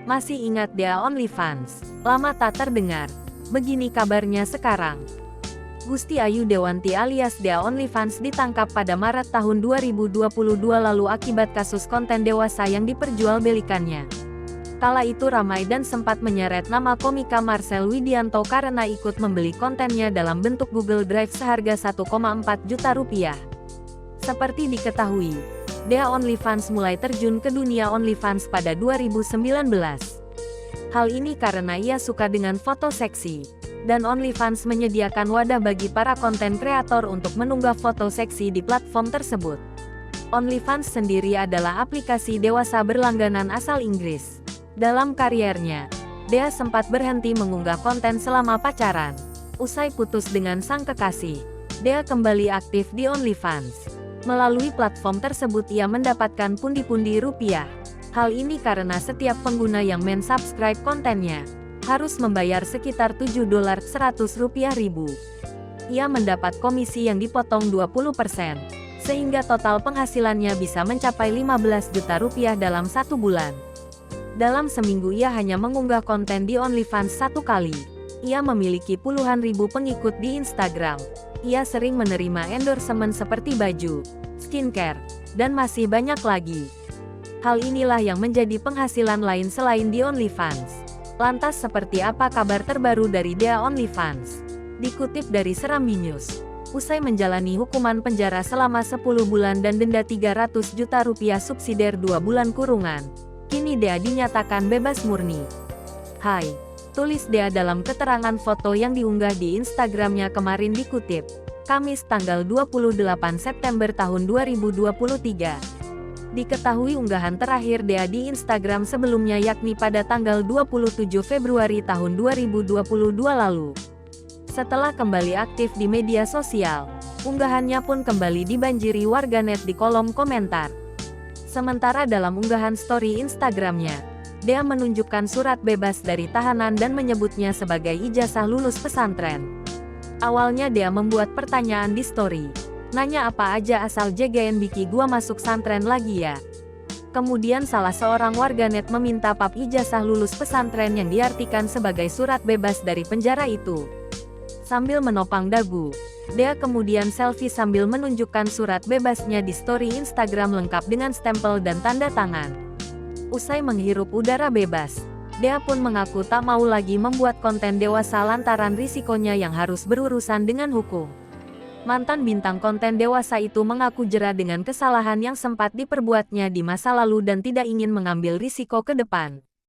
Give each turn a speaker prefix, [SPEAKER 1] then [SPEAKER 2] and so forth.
[SPEAKER 1] Masih ingat Dea OnlyFans? Lama tak terdengar. Begini kabarnya sekarang. Gusti Ayu Dewanti alias Dea OnlyFans ditangkap pada Maret tahun 2022 lalu akibat kasus konten dewasa yang diperjualbelikannya. Kala itu ramai dan sempat menyeret nama komika Marcel Widianto karena ikut membeli kontennya dalam bentuk Google Drive seharga 1,4 juta rupiah. Seperti diketahui, Dea OnlyFans mulai terjun ke dunia OnlyFans pada 2019. Hal ini karena ia suka dengan foto seksi, dan OnlyFans menyediakan wadah bagi para konten kreator untuk mengunggah foto seksi di platform tersebut. OnlyFans sendiri adalah aplikasi dewasa berlangganan asal Inggris. Dalam kariernya, Dea sempat berhenti mengunggah konten selama pacaran. Usai putus dengan sang kekasih, Dea kembali aktif di OnlyFans. Melalui platform tersebut ia mendapatkan pundi-pundi rupiah. Hal ini karena setiap pengguna yang mensubscribe kontennya harus membayar sekitar $7.100.000. Ia mendapat komisi yang dipotong 20%, sehingga total penghasilannya bisa mencapai 15 juta rupiah dalam 1 bulan. Dalam seminggu ia hanya mengunggah konten di OnlyFans 1 kali. Ia memiliki puluhan ribu pengikut di Instagram. Ia sering menerima endorsement seperti baju, skincare, dan masih banyak lagi. Hal inilah yang menjadi penghasilan lain selain di OnlyFans. Lantas seperti apa kabar terbaru dari Dea OnlyFans? Dikutip dari Serambi News, usai menjalani hukuman penjara selama 10 bulan dan denda 300 juta rupiah subsidiar 2 bulan kurungan, kini Dea dinyatakan bebas murni. Hai, tulis Dea dalam keterangan foto yang diunggah di Instagramnya kemarin dikutip, Kamis tanggal 28 September tahun 2023. Diketahui unggahan terakhir Dea di Instagram sebelumnya yakni pada tanggal 27 Februari tahun 2022 lalu. Setelah kembali aktif di media sosial, unggahannya pun kembali dibanjiri warganet di kolom komentar. Sementara dalam unggahan story Instagramnya, Dea menunjukkan surat bebas dari tahanan dan menyebutnya sebagai ijazah lulus pesantren. Awalnya Dea membuat pertanyaan di story, nanya apa aja asal JGN Biki gua masuk santren lagi ya. Kemudian salah seorang warganet meminta pap ijazah lulus pesantren yang diartikan sebagai surat bebas dari penjara itu. Sambil menopang dagu, Dea kemudian selfie sambil menunjukkan surat bebasnya di story Instagram lengkap dengan stempel dan tanda tangan. Usai menghirup udara bebas, Dea pun mengaku tak mau lagi membuat konten dewasa lantaran risikonya yang harus berurusan dengan hukum. Mantan bintang konten dewasa itu mengaku jera dengan kesalahan yang sempat diperbuatnya di masa lalu dan tidak ingin mengambil risiko ke depan.